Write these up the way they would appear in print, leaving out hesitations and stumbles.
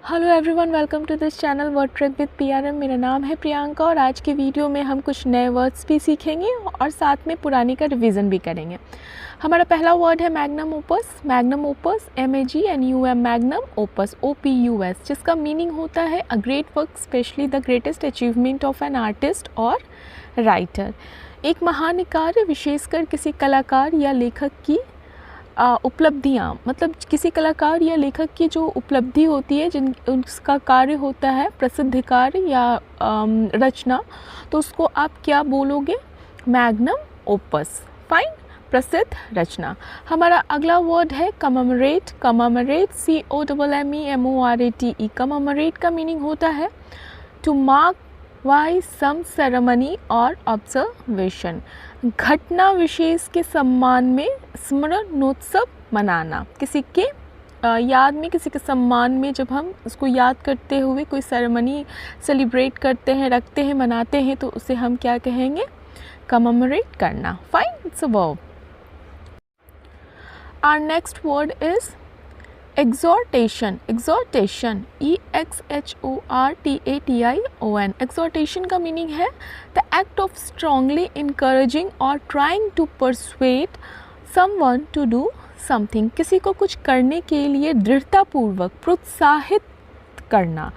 Hello everyone, welcome to this channel word trick with PRM. मेरा नाम है प्रियंका और आज के वीडियो में हम कुछ नए वर्ड्स भी सीखेंगे और साथ में पुरानी का रिवीजन भी करेंगे। हमारा पहला वर्ड है magnum opus. Magnum opus MAGNUM, magnum opus OPUS, जिसका मीनिंग होता है a great work, specially the greatest achievement of an artist और राइटर। एक महान कार्य, विशेषकर किसी कलाकार या लेखक की उपलब्धियाँ, मतलब किसी कलाकार या लेखक की जो उपलब्धि होती है, जिन उसका कार्य होता है प्रसिद्ध कार्य या रचना, तो उसको आप क्या बोलोगे? Magnum opus. फाइन, प्रसिद्ध रचना। हमारा अगला वर्ड है कमेमोरेट। Commemorate COMMEMORATE। कमेमोरेट का मीनिंग होता है to mark by some ceremony और ऑब्जर्वेशन। घटना विशेष के सम्मान में स्मरणोत्सव मनाना। किसी के याद में, किसी के सम्मान में जब हम उसको याद करते हुए कोई सेरेमनी सेलिब्रेट करते हैं, रखते हैं, मनाते हैं, तो उसे हम क्या कहेंगे? कमेमोरेट करना। Fine, it's a verb. Our next word is exhortation. Exhortation EXHORTATION। Exhortation का मीनिंग है the act of strongly encouraging और trying to persuade someone to do something. किसी को कुछ करने के लिए दृढ़तापूर्वक प्रोत्साहित करना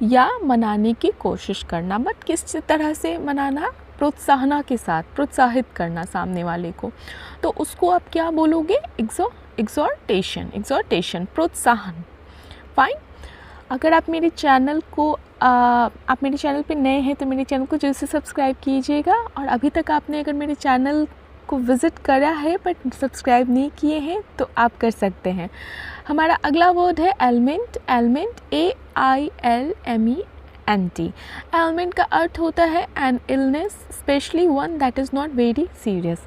या मनाने की कोशिश करना। बट किस तरह से मनाना? प्रोत्साहना के साथ, प्रोत्साहित करना सामने वाले को, तो उसको आप क्या बोलोगे? एक्सोर्टेशन। एक्सोर्टेशन, प्रोत्साहन। फाइन। अगर आप मेरे चैनल पे नए हैं तो मेरे चैनल को जल्दी से सब्सक्राइब कीजिएगा, और अभी तक आपने अगर मेरे चैनल को विज़िट करा है बट सब्सक्राइब नहीं किए हैं तो आप कर सकते हैं। हमारा अगला वर्ड है एलमेंट। Element AILMENT। एलमेंट का अर्थ होता है an illness, specially one that is not very serious.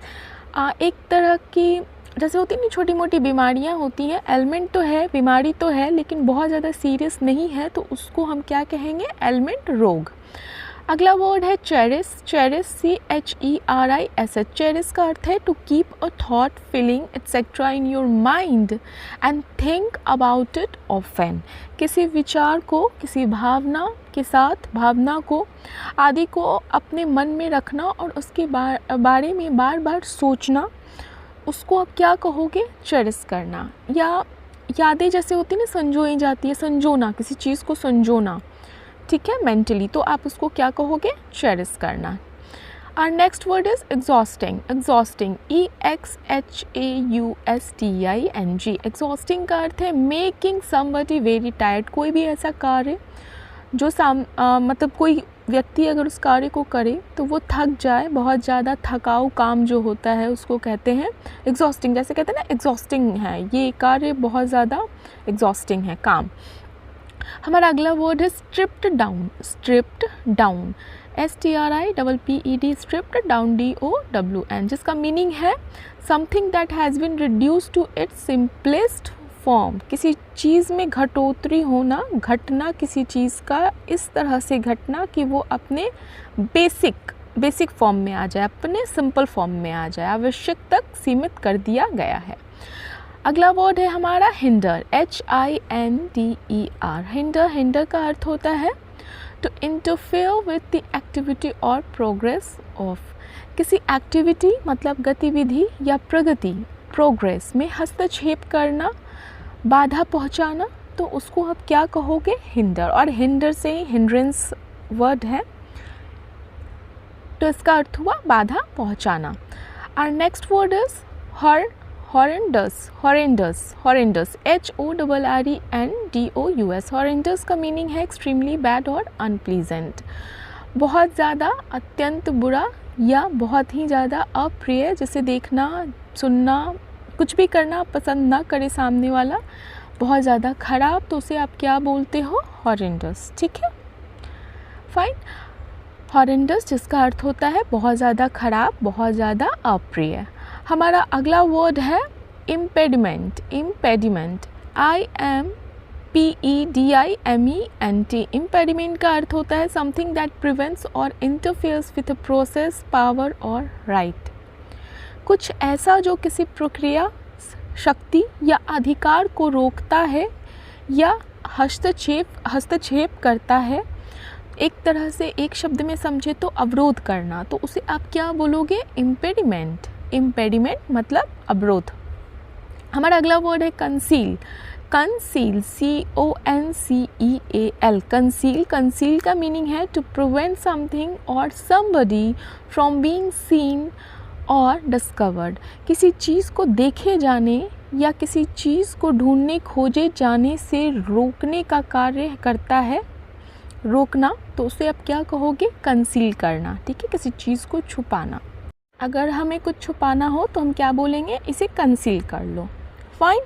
एक तरह की, जैसे होती नहीं, छोटी मोटी बीमारियां होती हैं, एलमेंट तो है, बीमारी तो है, लेकिन बहुत ज़्यादा सीरियस नहीं है, तो उसको हम क्या कहेंगे? एलमेंट रोग। अगला वर्ड है चेरिश। Cherish CHERISH। चेरिश का अर्थ है to keep a thought, feeling etcetera in your mind and think about it often. किसी विचार को, किसी भावना के साथ, भावना को आदि को अपने मन में रखना और उसके बारे में बार बार सोचना, उसको आप क्या कहोगे? चेरिश करना। या यादें जैसे होती है ना, संजोई जाती है, संजोना, किसी चीज़ को संजोना, ठीक है, मेंटली, तो आप उसको क्या कहोगे? चेरिश करना। Our next word is exhausting. Exhausting EXHAUSTING। Exhausting का अर्थ है मेकिंग समबडी वेरी टायर्ड। कोई भी ऐसा कार्य जो मतलब कोई व्यक्ति अगर उस कार्य को करे तो वो थक जाए, बहुत ज़्यादा थकाऊ काम जो होता है उसको कहते हैं एग्जॉस्टिंग। जैसे कहते हैं ना, एग्जॉस्टिंग है ये कार्य, बहुत ज़्यादा एग्जॉस्टिंग है काम। हमारा अगला वर्ड है stripped down. Stripped down STRIPPED, stripped down DOWN, जिसका मीनिंग है something that has been reduce to its simplest form. किसी चीज़ में घटोतरी होना, घटना किसी चीज़ का इस तरह से घटना कि वो अपने बेसिक फॉर्म में आ जाए, अपने सिंपल फॉर्म में आ जाए, आवश्यक तक सीमित कर दिया गया है। अगला वर्ड है हमारा हिंडर। HINDER। हिंडर, हिंडर का अर्थ होता है to interfere with the activity और प्रोग्रेस ऑफ। किसी एक्टिविटी मतलब गतिविधि या प्रगति, प्रोग्रेस में हस्तक्षेप करना, बाधा पहुंचाना, तो उसको आप क्या कहोगे? हिंडर। और हिंडर से हिंड्रेंस वर्ड है, तो इसका अर्थ हुआ बाधा पहुंचाना। Our next word is horrendous. Horrendous, horrendous HORRENDOUS। Horrendous का मीनिंग है एक्सट्रीमली बैड और अनप्लीजेंट। बहुत ज़्यादा, अत्यंत बुरा या बहुत ही ज़्यादा अप्रिय, जिसे देखना, सुनना, कुछ भी करना पसंद ना करे सामने वाला, बहुत ज़्यादा ख़राब, तो उसे आप क्या बोलते हो? हॉरेंडस। ठीक है, फाइन। हॉरेंडस जिसका अर्थ होता है बहुत ज़्यादा ख़राब, बहुत ज़्यादा अप्रिय। हमारा अगला वर्ड है इम्पेडिमेंट। Impediment IMPEDIMENT। इम्पेडिमेंट का अर्थ होता है समथिंग दैट प्रिवेंट्स और interferes with a process, power और राइट। कुछ ऐसा जो किसी प्रक्रिया, शक्ति या अधिकार को रोकता है या हस्तक्षेप करता है, एक तरह से एक शब्द में समझे तो अवरोध करना, तो उसे आप क्या बोलोगे? इम्पेडिमेंट। इम्पेडिमेंट मतलब अवरोध। हमारा अगला वर्ड है conceal. Conceal, CONCEAL, conceal. Conceal का मीनिंग है टू प्रिवेंट समथिंग और समबडी फ्रॉम बीइंग सीन और डिस्कवर्ड। किसी चीज़ को देखे जाने या किसी चीज़ को ढूंढने खोजे जाने से रोकने का कार्य करता है, रोकना, तो उसे आप क्या कहोगे? कंसील करना। ठीक है, किसी चीज़ को छुपाना। अगर हमें कुछ छुपाना हो तो हम क्या बोलेंगे? इसे कंसील कर लो। फाइन,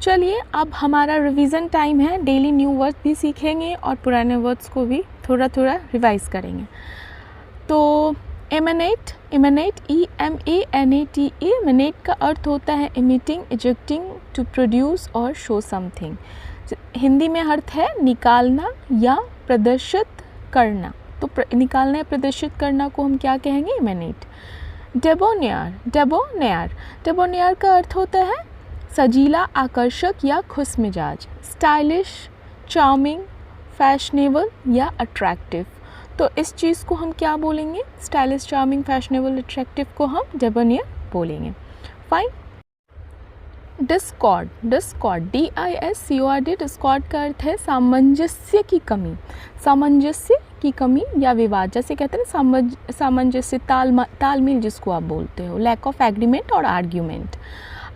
चलिए अब हमारा रिवीजन टाइम है। डेली न्यू वर्ड्स भी सीखेंगे और पुराने वर्ड्स को भी थोड़ा थोड़ा रिवाइज करेंगे। तो एमनेट, एमनेट, EMANATE, एमनेट का अर्थ होता है इमिटिंग, इजेक्टिंग, टू प्रोड्यूस और शो समथिंग। हिंदी में अर्थ है निकालना या प्रदर्शित करना। तो निकालना या प्रदर्शित करना को हम क्या कहेंगे? एमनेट। डेबोनियर, डेबोनियर, डेबोनियर का अर्थ होता है सजीला, आकर्षक या खुश मिजाज। स्टाइलिश, चार्मिंग, फैशनेबल या अट्रैक्टिव। तो इस चीज़ को हम क्या बोलेंगे? स्टाइलिश, चार्मिंग, फैशनेबल, अट्रैक्टिव को हम डेबोनियर बोलेंगे। Fine. Discord, Discord, DISCORD, Discord का अर्थ है सामंजस्य की कमी। सामंजस्य की कमी या विवाद, जैसे कहते हैं सामंजस्य, तालमेल जिसको आप बोलते हो, लैक ऑफ एग्रीमेंट और argument.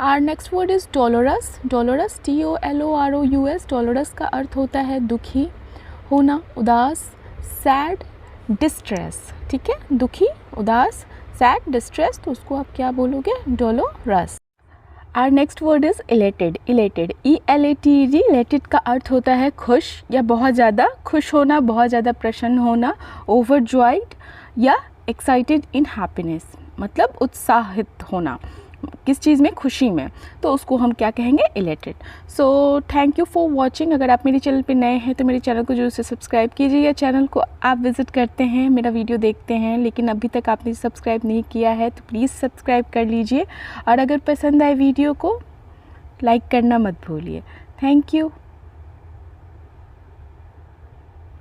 Our next word is dolorous. Dolorous, DOLOROUS, dolorous का अर्थ होता है दुखी होना, उदास, सैड, डिस्ट्रेस। ठीक है, दुखी, उदास, सैड, डिस्ट्रेस, तो उसको आप क्या बोलोगे? Dolorous. Our next word is elated. Elated, ELATED, elated का अर्थ होता है खुश या बहुत ज़्यादा खुश होना, बहुत ज़्यादा प्रसन्न होना। ओवरजॉयड या एक्साइटेड इन हैप्पीनेस, मतलब उत्साहित होना किस चीज़ में? खुशी में, तो उसको हम क्या कहेंगे? Elated. So thank you for watching. अगर आप मेरे चैनल पे नए हैं तो मेरे चैनल को जरूर से सब्सक्राइब कीजिए, या चैनल को आप विज़िट करते हैं, मेरा वीडियो देखते हैं लेकिन अभी तक आपने सब्सक्राइब नहीं किया है तो प्लीज़ सब्सक्राइब कर लीजिए, और अगर पसंद आए वीडियो को लाइक करना मत भूलिए। Thank you.